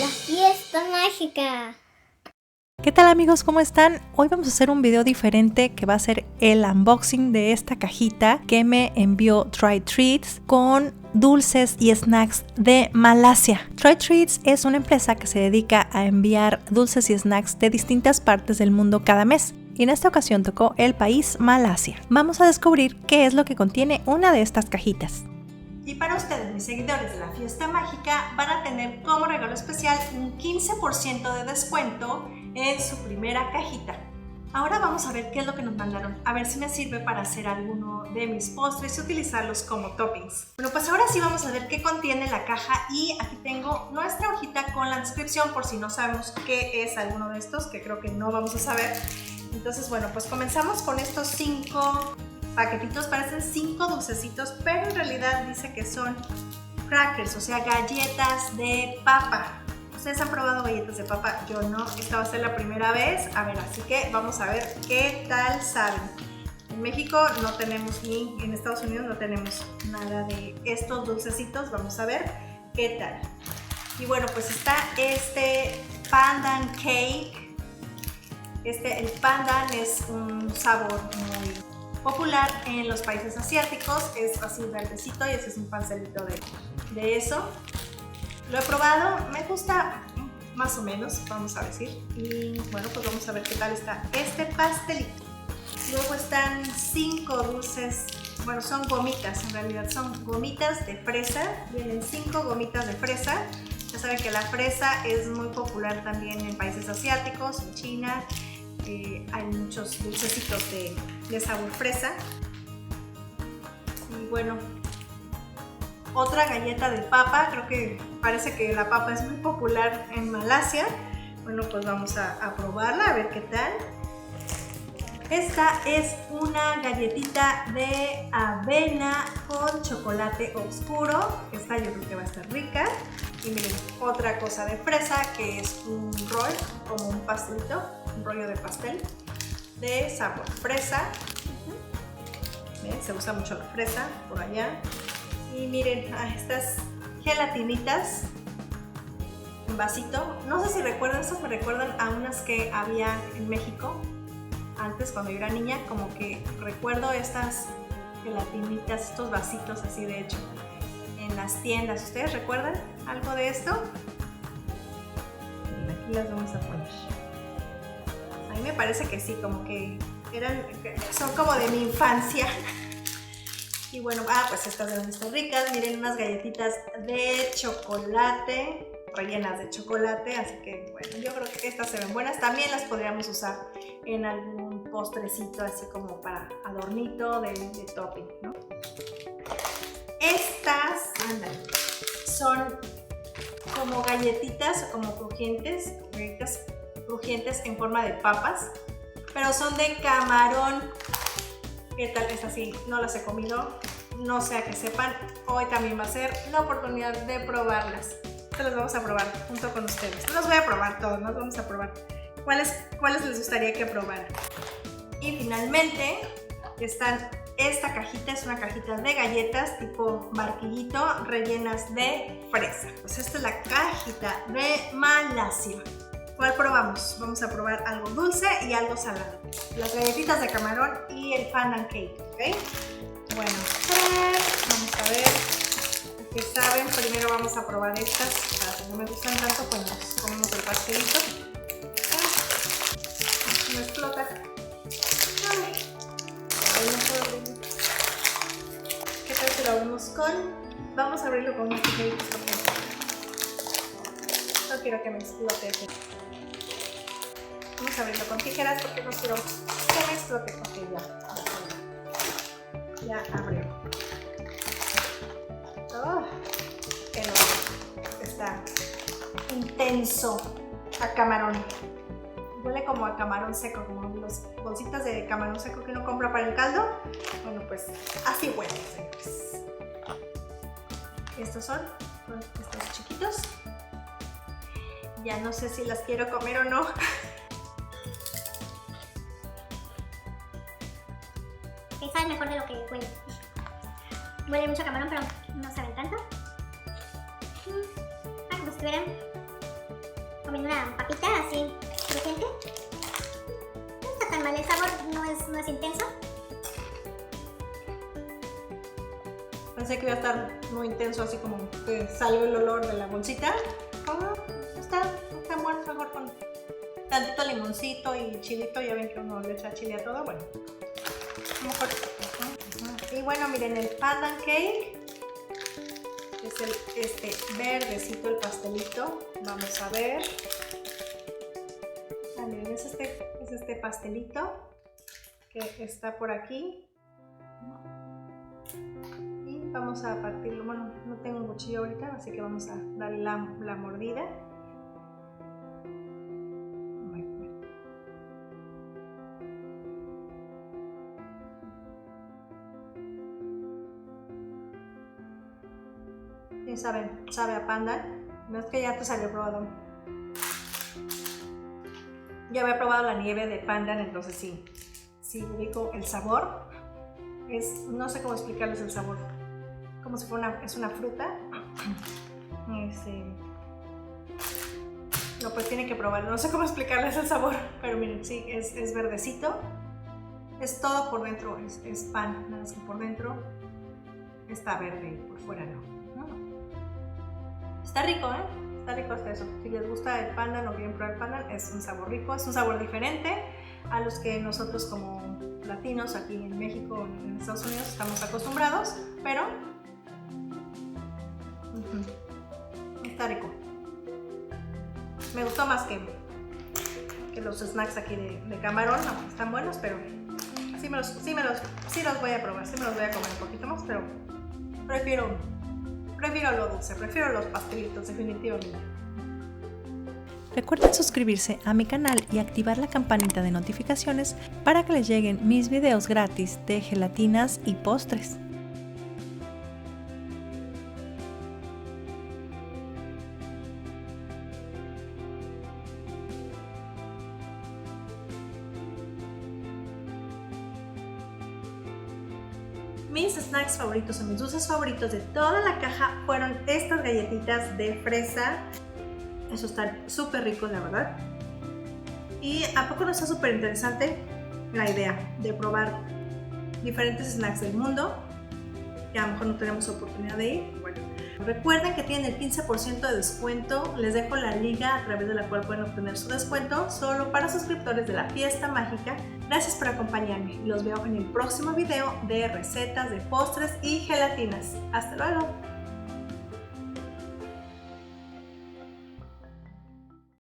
fiesta mágica. ¿Qué tal amigos? ¿Cómo están? Hoy vamos a hacer un video diferente que va a ser el unboxing de esta cajita que me envió Try Treats con dulces y snacks de Malasia. Try Treats es una empresa que se dedica a enviar dulces y snacks de distintas partes del mundo cada mes. Y en esta ocasión tocó el país Malasia. Vamos a descubrir qué es lo que contiene una de estas cajitas. Y para ustedes, mis seguidores de la fiesta mágica, van a tener como regalo especial un 15% de descuento en su primera cajita. Ahora vamos a ver qué es lo que nos mandaron, a ver si me sirve para hacer alguno de mis postres y utilizarlos como toppings. Bueno, pues ahora sí vamos a ver qué contiene la caja y aquí tengo nuestra hojita con la descripción por si no sabemos qué es alguno de estos, que creo que no vamos a saber. Entonces, bueno, pues comenzamos con estos 5 paquetitos, parecen 5 dulcecitos, pero en realidad dice que son crackers, o sea, galletas de papa. ¿Ustedes han probado galletas de papa? Yo no, esta va a ser la primera vez. A ver, así que vamos a ver qué tal saben. En México no tenemos, ni en Estados Unidos no tenemos nada de estos dulcecitos. Vamos a ver qué tal. Y bueno, pues está este pandan cake. El pandan es un sabor muy popular en los países asiáticos, es así verdecito y ese es un pastelito de eso. Lo he probado, me gusta más o menos, vamos a decir. Y bueno, pues vamos a ver qué tal está este pastelito. Luego están 5 dulces, bueno, son gomitas, en realidad son gomitas de fresa. Vienen 5 gomitas de fresa. Ya saben que la fresa es muy popular también en países asiáticos, en China. Hay muchos dulcecitos de sabor fresa. Y bueno, otra galleta de papa, creo que parece que la papa es muy popular en Malasia. Bueno, pues vamos a probarla, a ver qué tal. Esta es una galletita de avena con chocolate oscuro. Esta yo creo que va a estar rica. Y miren, otra cosa de fresa que es un roll, como un pastelito, un rollo de pastel de sabor fresa. ¿Ven? Se usa mucho la fresa por allá. Y miren, estas gelatinitas en vasito. No sé si recuerdan, estas me recuerdan a unas que había en México antes cuando yo era niña, como que recuerdo estas gelatinitas, estos vasitos así de hecho en las tiendas. ¿Ustedes recuerdan algo de esto? Aquí las vamos a poner. A mí me parece que sí, como que son como de mi infancia. Y bueno, pues estas deben estar ricas. Miren, unas galletitas de chocolate, rellenas de chocolate, así que bueno, yo creo que estas se ven buenas. También las podríamos usar en algún postrecito, así como para adornito de topping, ¿no? Estas, son como galletitas, como crujientes, galletitas crujientes en forma de papas, pero son de camarón. ¿Qué tal? Es así, no las he comido, no sé a qué sepan. Hoy también va a ser la oportunidad de probarlas. Se las vamos a probar junto con ustedes. No las voy a probar todas, nos vamos a probar cuáles les gustaría que probaran. Y finalmente esta cajita es una cajita de galletas tipo barquillito rellenas de fresa. Pues esta es la cajita de Malasia. ¿Cuál probamos? Vamos a probar algo dulce y algo salado. Las galletitas de camarón y el pandan cake, ¿ok? Bueno, vamos a ver qué saben. Primero vamos a probar estas. Para que no me gustan tanto, pues nos comemos el pastelito. Me explota. ¿Qué tal si lo abrimos con? Vamos a abrirlo con unos tijeritos porque no quiero que me explote. Vamos a abrirlo con tijeras porque no quiero que me explote. Ok, ya abrió. Oh, qué no. Está intenso a camarón. Huele como a camarón seco, como las bolsitas de camarón seco que uno compra para el caldo. Bueno, pues así huele, señores. Estos son estos chiquitos. Ya no sé si las quiero comer o no. Sabe mejor de lo que huele. Huele mucho a camarón, pero no saben tanto. Como si estuvieran comiendo una papita así crujiente. No está tan mal, el sabor no es intenso. Pensé que iba a estar muy intenso, así como que salió el olor de la bolsita. Está bueno, mejor con tantito limoncito y chilito. Ya ven que uno le echa chile a todo. Bueno, mejor. Y bueno, miren, el pandan cake es verdecito, el pastelito. Vamos a ver. Miren, es este pastelito que está por aquí. Y vamos a partirlo. Bueno, no tengo un cuchillo ahorita, así que vamos a darle la mordida. Y sabe a pandan. No es que ya te había probado. Ya había probado la nieve de pandan, entonces sí ubico el sabor. No sé cómo explicarles el sabor. Como si fuera es una fruta. No, pues tienen que probarlo. No sé cómo explicarles el sabor, pero miren, sí, es verdecito. Es todo por dentro, es pan, nada más que por dentro está verde y por fuera no. Está rico, Está rico hasta eso. Si les gusta el pandan o quieren probar el pandan, es un sabor rico, es un sabor diferente a los que nosotros como latinos aquí en México o en Estados Unidos estamos acostumbrados, pero está rico. Me gustó más que los snacks aquí de camarón. No, están buenos, pero sí los voy a probar, sí me los voy a comer un poquito más, pero prefiero lo dulce, prefiero los pastelitos definitivamente. Recuerden suscribirse a mi canal y activar la campanita de notificaciones para que les lleguen mis videos gratis de gelatinas y postres. Mis snacks favoritos o mis dulces favoritos de toda la caja fueron estas galletitas de fresa. Eso está súper rico, la verdad. Y ¿a poco no está súper interesante la idea de probar diferentes snacks del mundo? Que a lo mejor no tenemos oportunidad de ir. Bueno, recuerden que tienen el 15% de descuento. Les dejo la liga a través de la cual pueden obtener su descuento solo para suscriptores de la Fiesta Mágica. Gracias por acompañarme. Los veo en el próximo video de recetas de postres y gelatinas. ¡Hasta luego!